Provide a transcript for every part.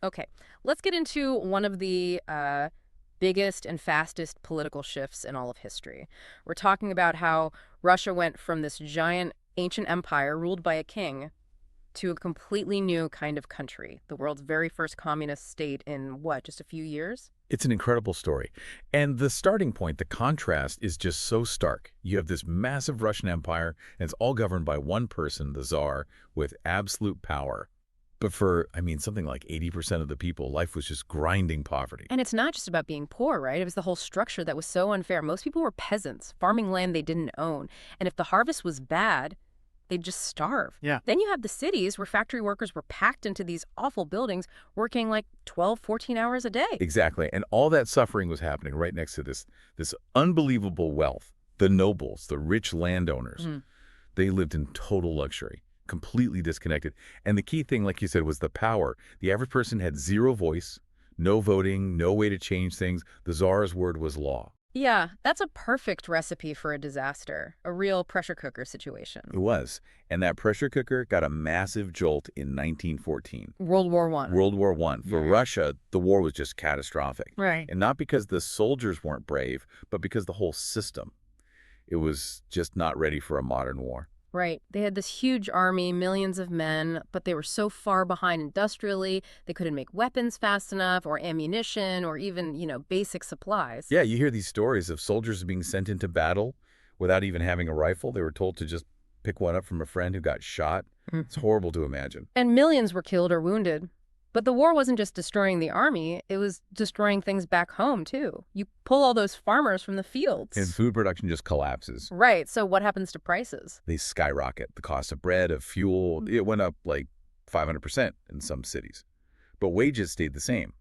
Okay, let's get into one of the biggest and fastest political shifts in all of history. We're talking about how Russia went from this giant ancient empire ruled by a king to a completely new kind of country, the world's very first communist state in what, just a few years? It's an incredible story. And the starting point, the contrast, is just so stark. You have this massive Russian empire, and it's all governed by one person, the Tsar, with absolute power. But for, something like 80% of the people, life was just grinding poverty. And it's not just about being poor, right? It was the whole structure that was so unfair. Most people were peasants, farming land they didn't own. And if the harvest was bad, they'd just starve. Yeah. Then you have the cities where factory workers were packed into these awful buildings working like 12, 14 hours a day. Exactly. And all that suffering was happening right next to this unbelievable wealth. The nobles, the rich landowners, they lived in total luxury, completely disconnected. And the key thing, like you said, was the power. The average person had zero voice, no voting, no way to change things. The Tsar's word was law. Yeah, that's a perfect recipe for a disaster, a real pressure cooker situation. It was. And that pressure cooker got a massive jolt in 1914. World War I. World War I. For Russia, the war was just catastrophic. Right. And not because the soldiers weren't brave, but because the whole system, it was just not ready for a modern war. Right. They had this huge army, millions of men, but they were so far behind industrially, they couldn't make weapons fast enough or ammunition or even, basic supplies. Yeah, you hear these stories of soldiers being sent into battle without even having a rifle. They were told to just pick one up from a friend who got shot. It's horrible to imagine. And millions were killed or wounded. But the war wasn't just destroying the army, it was destroying things back home, too. You pull all those farmers from the fields. And food production just collapses. Right, so what happens to prices? They skyrocket. The cost of bread, of fuel, it went up like 500% in some cities. But wages stayed the same.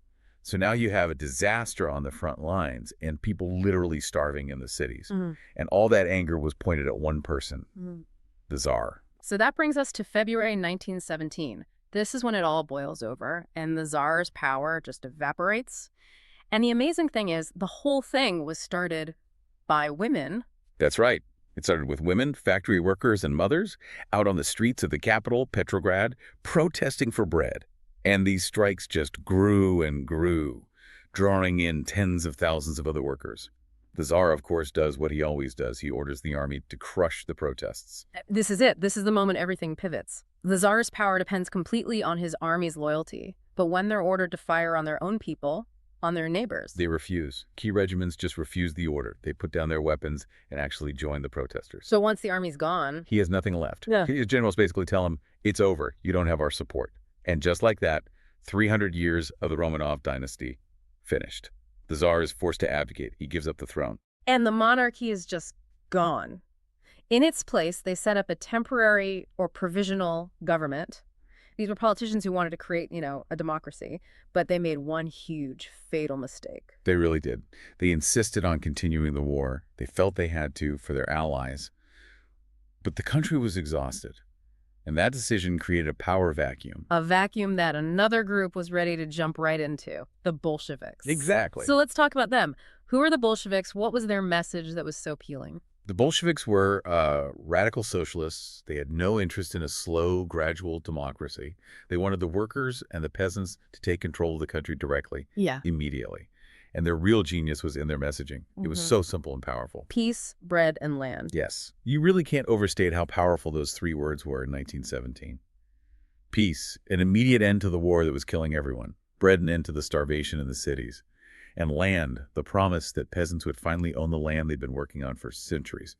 So now you have a disaster on the front lines and people literally starving in the cities. And all that anger was pointed at one person, the Tsar. So that brings us to February 1917. This is when it all boils over, and the Tsar's power just evaporates. And the amazing thing is, the whole thing was started by women. That's right. It started with women, factory workers, and mothers out on the streets of the capital, Petrograd, protesting for bread. And these strikes just grew and grew, drawing in tens of thousands of other workers. The Tsar, of course, does what he always does. He orders the army to crush the protests. This is it. This is the moment everything pivots. The Tsar's power depends completely on his army's loyalty. But when they're ordered to fire on their own people, on their neighbors, They refuse. Key regiments just refuse the order. They put down their weapons and actually join the protesters. So once the army's gone, He has nothing left. Yeah. His generals basically tell him, it's over. You don't have our support. And just like that, 300 years of the Romanov dynasty finished. The Tsar is forced to abdicate. He gives up the throne. and the monarchy is just gone. In its place, they set up a temporary or provisional government. These were politicians who wanted to create, a democracy, but they made one huge, fatal mistake. They really did. They insisted on continuing the war. They felt they had to for their allies. But the country was exhausted. And that decision created a power vacuum. A vacuum that another group was ready to jump right into, the Bolsheviks. Exactly. So let's talk about them. Who are the Bolsheviks? What was their message that was so appealing? The Bolsheviks were radical socialists. They had no interest in a slow, gradual democracy. They wanted the workers and the peasants to take control of the country directly, Yeah. immediately. And their real genius was in their messaging. It was so simple and powerful. Peace, bread, and land. Yes. You really can't overstate how powerful those three words were in 1917. Peace, an immediate end to the war that was killing everyone. Bread, an end to the starvation in the cities. And land, the promise that peasants would finally own the land they'd been working on for centuries.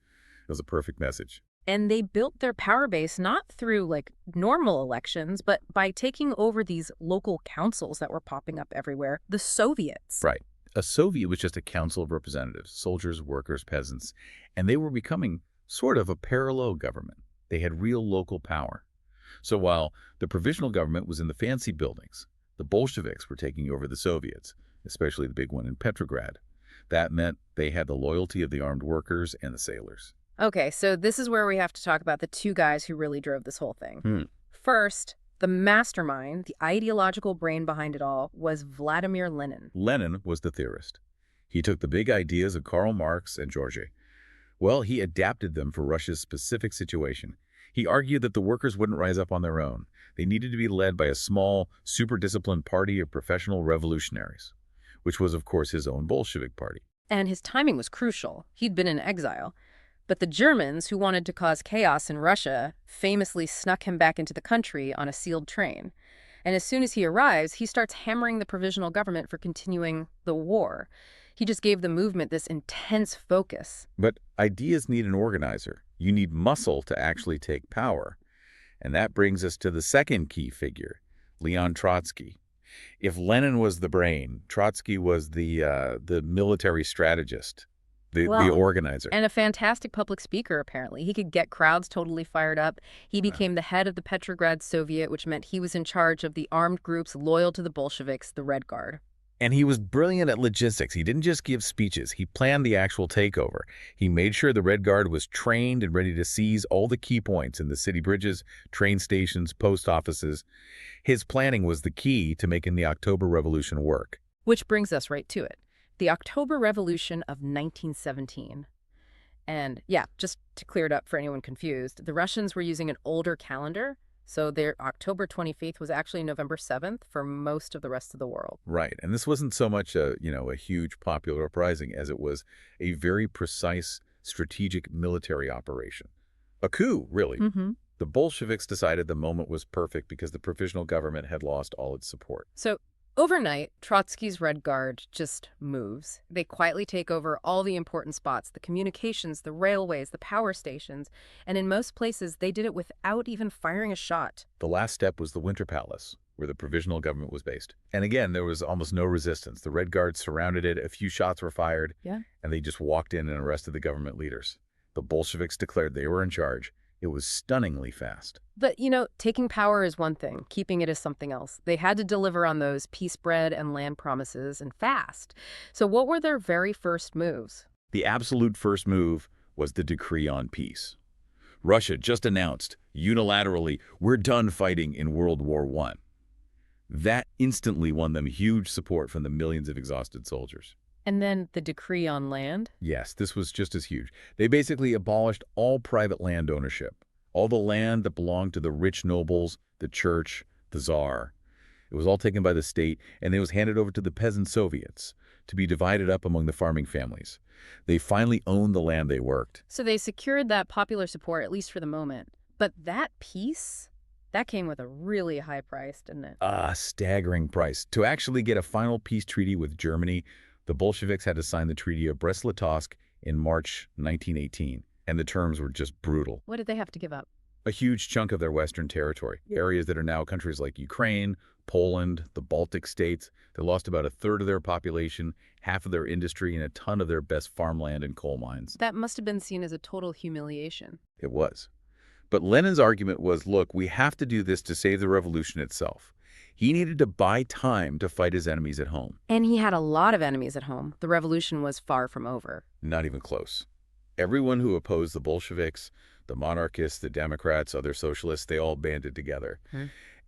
It was a perfect message. And they built their power base not through normal elections, but by taking over these local councils that were popping up everywhere, the Soviets. Right. A Soviet was just a council of representatives, soldiers, workers, peasants, and they were becoming sort of a parallel government. They had real local power. So while the Provisional Government was in the fancy buildings, the Bolsheviks were taking over the Soviets, especially the big one in Petrograd. That meant they had the loyalty of the armed workers and the sailors. Okay, so this is where we have to talk about the two guys who really drove this whole thing. First, the mastermind, the ideological brain behind it all, was Vladimir Lenin. Lenin was the theorist. He took the big ideas of Karl Marx and Georgi. Well, he adapted them for Russia's specific situation. He argued that the workers wouldn't rise up on their own. They needed to be led by a small, super-disciplined party of professional revolutionaries, which was, of course, his own Bolshevik party. And his timing was crucial. He'd been in exile. But the Germans, who wanted to cause chaos in Russia, famously snuck him back into the country on a sealed train. And as soon as he arrives, he starts hammering the provisional government for continuing the war. He just gave the movement this intense focus. But ideas need an organizer. You need muscle to actually take power. And that brings us to the second key figure, Leon Trotsky. If Lenin was the brain, Trotsky was the military strategist, the organizer. And a fantastic public speaker, apparently. He could get crowds totally fired up. He became the head of the Petrograd Soviet, which meant he was in charge of the armed groups loyal to the Bolsheviks, the Red Guard. And he was brilliant at logistics. He didn't just give speeches. He planned the actual takeover. He made sure the Red Guard was trained and ready to seize all the key points in the city bridges, train stations, post offices. His planning was the key to making the October Revolution work. Which brings us right to it. The October Revolution of 1917. And yeah, just to clear it up for anyone confused, the Russians were using an older calendar, so their October 25th was actually November 7th for most of the rest of the world. Right. And this wasn't so much a huge popular uprising as it was a very precise strategic military operation. A coup, really. The Bolsheviks decided the moment was perfect because the provisional government had lost all its support. So overnight, Trotsky's Red Guard just moves. They quietly take over all the important spots, the communications, the railways, the power stations, and in most places, they did it without even firing a shot. The last step was the Winter Palace, where the provisional government was based. And again, there was almost no resistance. The Red Guard surrounded it, a few shots were fired, and they just walked in and arrested the government leaders. The Bolsheviks declared they were in charge. It was stunningly fast. But, taking power is one thing. Keeping it is something else. They had to deliver on those peace bread and land promises, and fast. So what were their very first moves? The absolute first move was the decree on peace. Russia just announced, unilaterally, we're done fighting in World War I. That instantly won them huge support from the millions of exhausted soldiers. And then the decree on land? Yes, this was just as huge. They basically abolished all private land ownership, all the land that belonged to the rich nobles, the church, the Tsar. It was all taken by the state, and it was handed over to the peasant Soviets to be divided up among the farming families. They finally owned the land they worked. So they secured that popular support, at least for the moment. But that peace? That came with a really high price, didn't it? Staggering price. To actually get a final peace treaty with Germany, the Bolsheviks had to sign the Treaty of Brest-Litovsk in March 1918, and the terms were just brutal. What did they have to give up? A huge chunk of their western territory, areas that are now countries like Ukraine, Poland, the Baltic states. They lost about a third of their population, half of their industry, and a ton of their best farmland and coal mines. That must have been seen as a total humiliation. It was. But Lenin's argument was, look, we have to do this to save the revolution itself. He needed to buy time to fight his enemies at home. And he had a lot of enemies at home. The revolution was far from over. Not even close. Everyone who opposed the Bolsheviks, the monarchists, the Democrats, other socialists, they all banded together.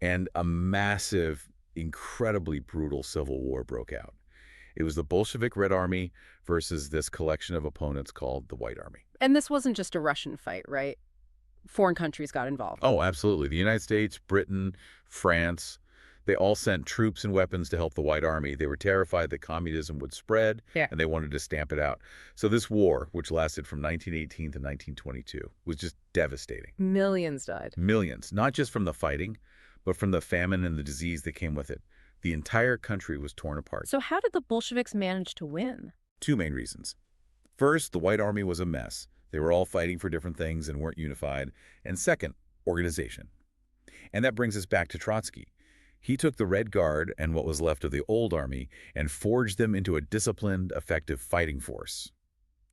And a massive, incredibly brutal civil war broke out. It was the Bolshevik Red Army versus this collection of opponents called the White Army. And this wasn't just a Russian fight, right? Foreign countries got involved. Oh, absolutely. The United States, Britain, France, they all sent troops and weapons to help the White Army. They were terrified that communism would spread, and they wanted to stamp it out. So this war, which lasted from 1918 to 1922, was just devastating. Millions died. Millions, not just from the fighting, but from the famine and the disease that came with it. The entire country was torn apart. So how did the Bolsheviks manage to win? Two main reasons. First, the White Army was a mess. They were all fighting for different things and weren't unified. And second, organization. And that brings us back to Trotsky. He took the Red Guard and what was left of the old army and forged them into a disciplined, effective fighting force,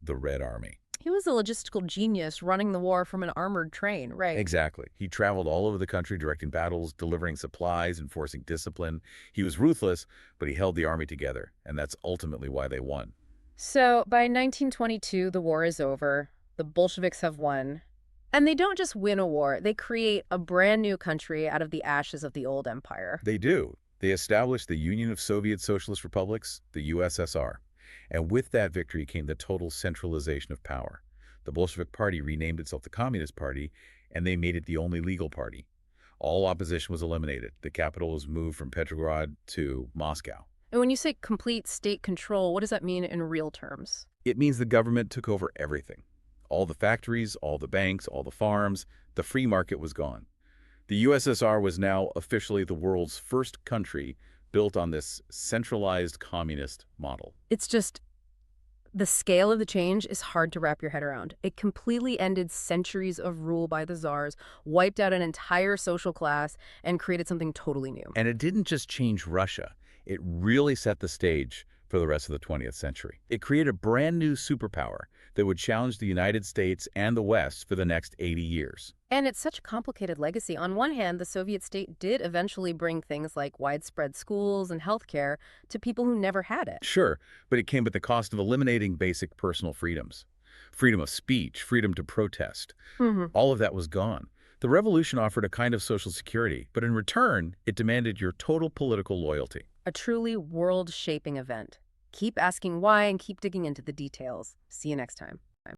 the Red Army. He was a logistical genius running the war from an armored train, right? Exactly. He traveled all over the country directing battles, delivering supplies, enforcing discipline. He was ruthless, but he held the army together, and that's ultimately why they won. So by 1922, the war is over. The Bolsheviks have won. And they don't just win a war, they create a brand new country out of the ashes of the old empire. They do. They established the Union of Soviet Socialist Republics, the USSR. And with that victory came the total centralization of power. The Bolshevik Party renamed itself the Communist Party, and they made it the only legal party. All opposition was eliminated. The capital was moved from Petrograd to Moscow. And when you say complete state control, what does that mean in real terms? It means the government took over everything. All the factories, all the banks, all the farms, the free market was gone. The USSR was now officially the world's first country built on this centralized communist model. It's just the scale of the change is hard to wrap your head around. It completely ended centuries of rule by the czars, wiped out an entire social class, and created something totally new. And it didn't just change Russia. It really set the stage for the rest of the 20th century. It created a brand new superpower that would challenge the United States and the West for the next 80 years. And it's such a complicated legacy. On one hand, the Soviet state did eventually bring things like widespread schools and healthcare to people who never had it. Sure, but it came at the cost of eliminating basic personal freedoms. Freedom of speech, freedom to protest. All of that was gone. The revolution offered a kind of social security, but in return, it demanded your total political loyalty. A truly world-shaping event. Keep asking why and keep digging into the details. See you next time.